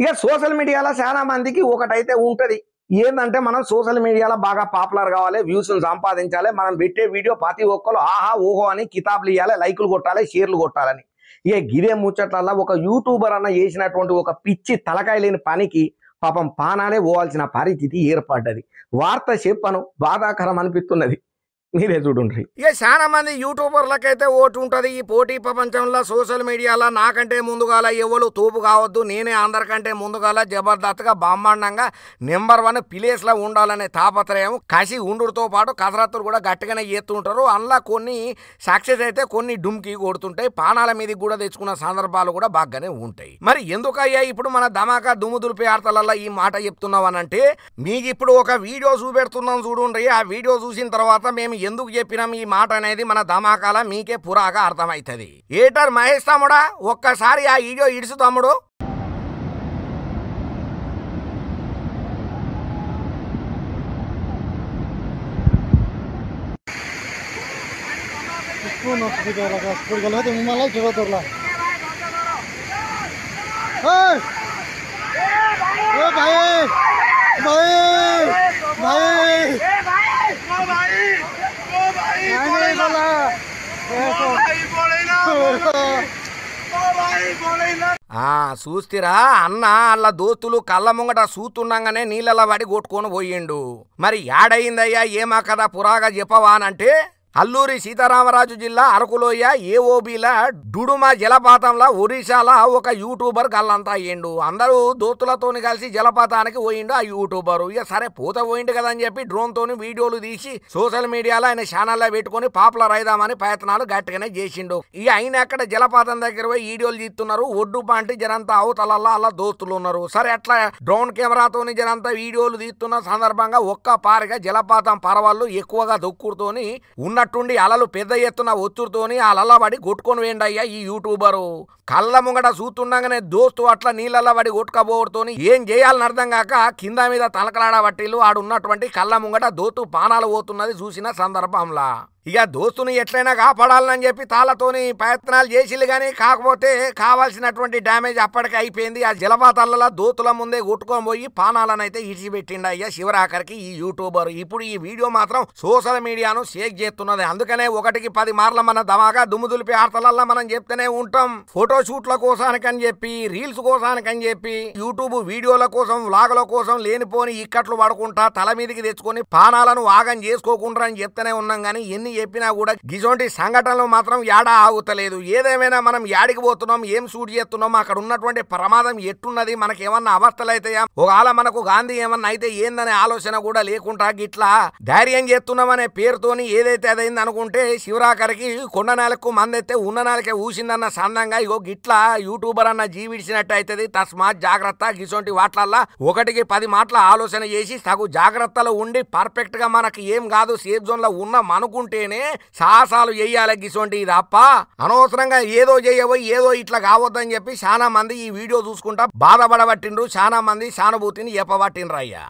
ఇక సోషల్ మీడియాలో చాలా మందికి ఒకటైతే ఉంటది, ఏంటంటే మనం సోషల్ మీడియాలో బాగా పాపులర్ కావాలి, వ్యూస్ సంపాదించాలి, మనం పెట్టే వీడియో ప్రతి ఒక్కరు ఆహా ఓహో అని కితాబులు ఇవ్వాలి, లైకులు కొట్టాలి, షేర్లు కొట్టాలని. ఇక గిదే ముచ్చట్లల్లో ఒక యూట్యూబర్ అన్న చేసినటువంటి ఒక పిచ్చి తలకాయ లేని పనికి పాపం పానాలే పోవాల్సిన పరిస్థితి ఏర్పడ్డది. వార్త చెప్పను, బాధాకరం అనిపిస్తున్నది, మీరే చూడండి. ఇక చాలా మంది యూట్యూబర్లకైతే ఓటు ఉంటది. ఈ పోటీ ప్రపంచంలో సోషల్ మీడియాలో నాకంటే ముందుగాల ఎవరు తోపు కావద్దు, నేనే అందరికంటే ముందుగాల జబర్దస్త్గా బ్రహ్మాండంగా నెంబర్ 1 ప్లేస్ లో ఉండాలనే తాపత్రయం కసి ఉండుతో పాటు కసరత్తులు కూడా గట్టిగానే చేస్తుంటారు. అందులో కొన్ని సక్సెస్ అయితే కొన్ని డుమ్కి కొడుతుంటాయి, పానాల మీదకి కూడా తెచ్చుకున్న సందర్భాలు కూడా బాగానే ఉంటాయి. మరి ఎందుకయ్యా ఇప్పుడు మన ధమాకా దుమ్ము దులిపే ఆర్తలల్లో ఈ మాట చెప్తున్నావనంటే, మీకు ఇప్పుడు ఒక వీడియో చూపెడుతున్నాం చూడండి. ఆ వీడియో చూసిన తర్వాత మేము ఎందుకు చెప్పినాం ఈ మాట అనేది మన ధమాకాల మీకే పురాగా అర్థమవుతుంది. ఏటర్ మహేష్ తమ్ముడా, ఒక్కసారి ఆ వీడియో ఇడుసు తమ్ముడు. చూస్తిరా అన్న అల్ల దోస్తులు కళ్ళ ముంగట సూతుండగానే నీళ్ళలా పడి కొట్టుకొని పోయిండు. మరి యాడయిందయ్యా ఏమా కదా పురాగా చెప్పవా అనంటే, అల్లూరి సీతారామరాజు జిల్లా అరకులోయ ఏఓబిల డుడుమా జలపాతంలో ఒరిస్సాలో ఒక యూట్యూబర్ గల్లంతా అయ్యిండు. అందరూ దోస్తులతోని కలిసి జలపాతానికి పోయిండు ఆ యూట్యూబర్. ఇక సరే పూత పోయిండు కదా అని చెప్పి డ్రోన్ తోని వీడియోలు తీసి సోషల్ మీడియాలో ఆయన ఛానల్లో పెట్టుకుని పాపులర్ అయిదామని ప్రయత్నాలు గట్టిగానే చేసిండు. ఇక ఆయన అక్కడ జలపాతం దగ్గర పోయి వీడియోలు తీస్తున్నారు. ఒడ్డు పాంటి జనంతా అవతలల్లో అలా దోస్తులు ఉన్నారు. సరే అట్లా డ్రోన్ కెమెరాతోని జనంతా వీడియోలు తీస్తున్న సందర్భంగా ఒక్క పారిగా జలపాతం పరవాళ్ళు ఎక్కువగా దొక్కుడుతోని ఉన్నట్టుండి అలలు పెద్ద ఎత్తున ఒత్తుడుతోని అలల పడి కొట్టుకొని వేయండయ్యా ఈ యూట్యూబరు. కళ్ళ ముంగట చూస్తుండగానే దోస్తు అట్లా నీళ్ళల్లో పడి కొట్టుకపోవడుతోని ఏం చేయాలని అర్థం కాక కింద మీద తలకలాడబట్టిలు ఆడున్నటువంటి కళ్ళ ముంగట దోతు పానాలు పోతున్నది చూసిన సందర్భంలా ఇక దోస్తుని ఎట్లయినా కాపాడాలని చెప్పి తాళ్ళతోని ప్రయత్నాలు చేసిళ్ళు కానీ కాకపోతే కావాల్సినటువంటి డ్యామేజ్ అప్పటికే అయిపోయింది. ఆ జలపాతాలలో దోతుల ముందే కొట్టుకొని పోయి పానాలనైతే ఇడిచిపెట్టిండు అయ్యా చివరాఖరికి ఈ యూట్యూబర్. ఇప్పుడు ఈ వీడియో మాత్రం సోషల్ మీడియాను షేక్ చేస్తున్నది. అందుకనే 1కి 10 మార్లు మన ధమాగా దుమ్ము దులిపి ఆర్తలల్లో మనం చెప్తూనే ఉంటాం. ఫోటోషూట్ల కోసానికని చెప్పి, రీల్స్ కోసానికని చెప్పి, యూట్యూబ్ వీడియోల కోసం, వ్లాగుల కోసం లేనిపోని ఇక్కట్లు పడుకుంటా తల మీదకి తెచ్చుకొని పానాలను ఆగం చేసుకోకుండా అని చెప్తూనే ఉన్నాం. కానీ ఎన్ని చెప్పినా కూడా గిజోంటి సంఘటనలు మాత్రం యాడా ఆగుతలేదు. ఏదేమైనా మనం యాడికి పోతున్నాం, ఏం షూట్ చేస్తున్నాం, అక్కడ ఉన్నటువంటి ప్రమాదం ఎట్టున్నది, మనకి ఏమన్నా అవస్థలు అయితాయా, ఒకవేళ మనకు గాంధీ ఏమన్నా అయితే ఏందనే ఆలోచన కూడా లేకుండా గిట్లా ధైర్యం చేస్తున్నామనే పేరుతోని ఏదైతే అదైంది అనుకుంటే శివరాకరికి కొండ నేలకు మందైతే ఉన్న నేలకే ఊసిందన్న సందంగా ఇగో గిట్లా యూట్యూబర్ అన్న జీవిడిచినట్టు అవుతుంది. తస్మాత్ జాగ్రత్త. గిసోంటి వాట్లల్లా 1కి 10 మాటల ఆలోచన చేసి తగు జాగ్రత్తలో ఉండి పర్ఫెక్ట్ గా మనకి ఏం కాదు సేఫ్ జోన్ లో ఉన్నాం అనుకుంటేనే సాహసాలు చెయ్యాలి. గిసోంటి తప్ప అనవసరంగా ఏదో చేయబోయి ఏదో ఇట్లా కావద్దని చెప్పి చాలా మంది ఈ వీడియో చూసుకుంటా బాధపడబట్టిండ్రు. చాలా మంది సానుభూతిని చెప్పబట్టిండ్రు అయ్యా.